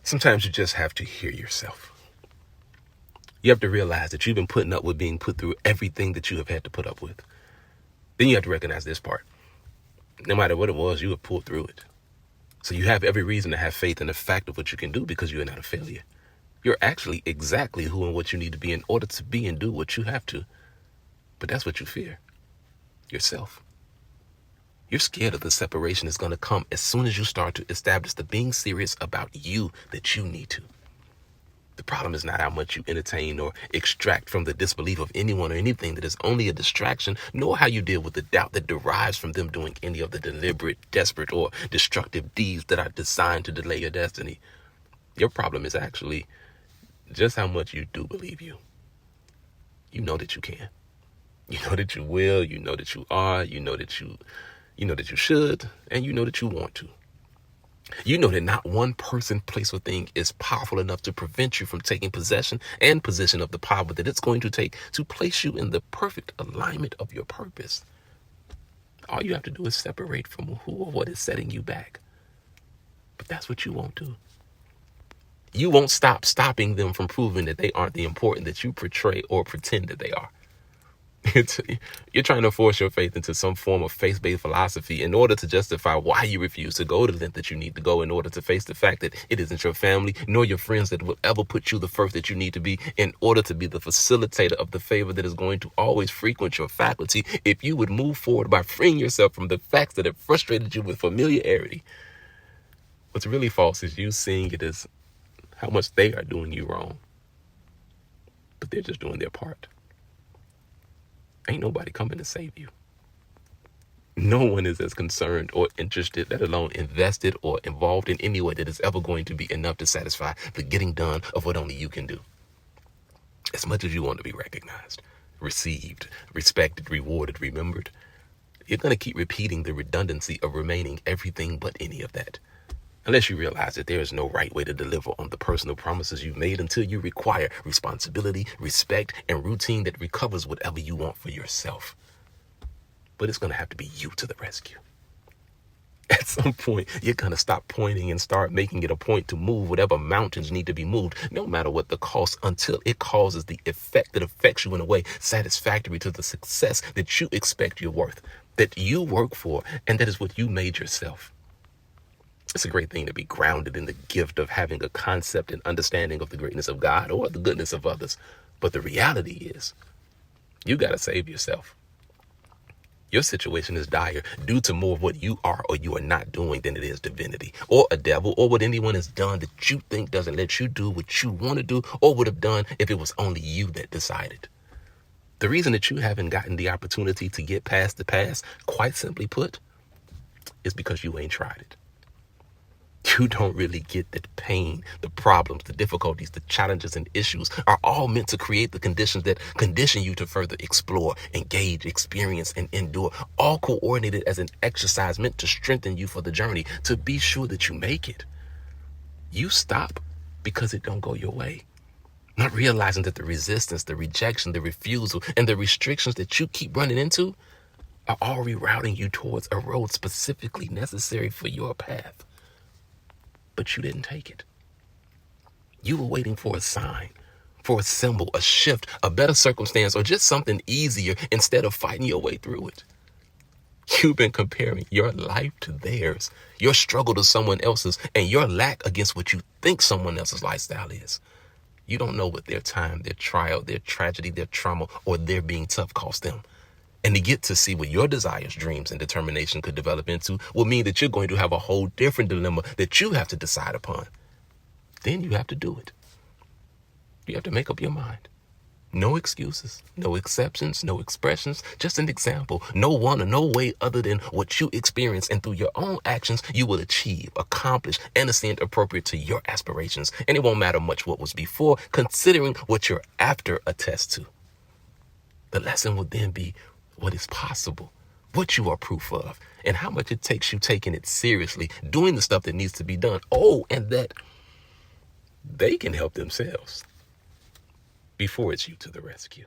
Sometimes you just have to hear yourself. You have to realize that you've been putting up with being put through everything that you have had to put up with. Then you have to recognize this part. No matter what it was, you have pulled through it. So you have every reason to have faith in the fact of what you can do, because you are not a failure. You're actually exactly who and what you need to be in order to be and do what you have to. But that's what you fear. Yourself. You're scared of the separation that's going to come as soon as you start to establish the being serious about you that you need to. The problem is not how much you entertain or extract from the disbelief of anyone or anything that is only a distraction, nor how you deal with the doubt that derives from them doing any of the deliberate, desperate, or destructive deeds that are designed to delay your destiny. Your problem is actually just how much you do believe you. You know that you can. You know that you will. You know that you are. You know that you should, and you know that you want to. You know that not one person, place, or thing is powerful enough to prevent you from taking possession and position of the power that it's going to take to place you in the perfect alignment of your purpose. All you have to do is separate from who or what is setting you back. But that's what you won't do. You won't stopping them from proving that they aren't the important that you portray or pretend that they are. You're trying to force your faith into some form of faith-based philosophy in order to justify why you refuse to go to the length that you need to go in order to face the fact that it isn't your family nor your friends that will ever put you the first that you need to be in order to be the facilitator of the favor that is going to always frequent your faculty. If you would move forward by freeing yourself from the facts that have frustrated you with familiarity, what's really false is you seeing it as how much they are doing you wrong, but they're just doing their part. Ain't nobody coming to save you. No one is as concerned or interested, let alone invested or involved in any way that is ever going to be enough to satisfy the getting done of what only you can do. As much as you want to be recognized, received, respected, rewarded, remembered, you're going to keep repeating the redundancy of remaining everything but any of that. Unless you realize that there is no right way to deliver on the personal promises you've made until you require responsibility, respect, and routine that recovers whatever you want for yourself. But it's going to have to be you to the rescue. At some point, you're going to stop pointing and start making it a point to move whatever mountains need to be moved, no matter what the cost, until it causes the effect that affects you in a way satisfactory to the success that you expect you're worth, that you work for, and that is what you made yourself. It's a great thing to be grounded in the gift of having a concept and understanding of the greatness of God or the goodness of others. But the reality is, you got to save yourself. Your situation is dire due to more of what you are or you are not doing than it is divinity or a devil or what anyone has done that you think doesn't let you do what you want to do or would have done if it was only you that decided. The reason that you haven't gotten the opportunity to get past the past, quite simply put, is because you ain't tried it. You don't really get that pain, the problems, the difficulties, the challenges and issues are all meant to create the conditions that condition you to further explore, engage, experience, and endure, all coordinated as an exercise meant to strengthen you for the journey, to be sure that you make it. You stop because it don't go your way, not realizing that the resistance, the rejection, the refusal, and the restrictions that you keep running into are all rerouting you towards a road specifically necessary for your path. But you didn't take it. You were waiting for a sign, for a symbol, a shift, a better circumstance, or just something easier instead of fighting your way through it. You've been comparing your life to theirs, your struggle to someone else's, and your lack against what you think someone else's lifestyle is. You don't know what their time, their trial, their tragedy, their trauma, or their being tough cost them. And to get to see what your desires, dreams, and determination could develop into will mean that you're going to have a whole different dilemma that you have to decide upon. Then you have to do it. You have to make up your mind. No excuses, no exceptions, no expressions, just an example. No one or no way other than what you experience, and through your own actions, you will achieve, accomplish, and ascend appropriate to your aspirations. And it won't matter much what was before, considering what you're after attests to. The lesson will then be what is possible, what you are proof of, and how much it takes you taking it seriously, doing the stuff that needs to be done. Oh, and that they can help themselves before it's you to the rescue.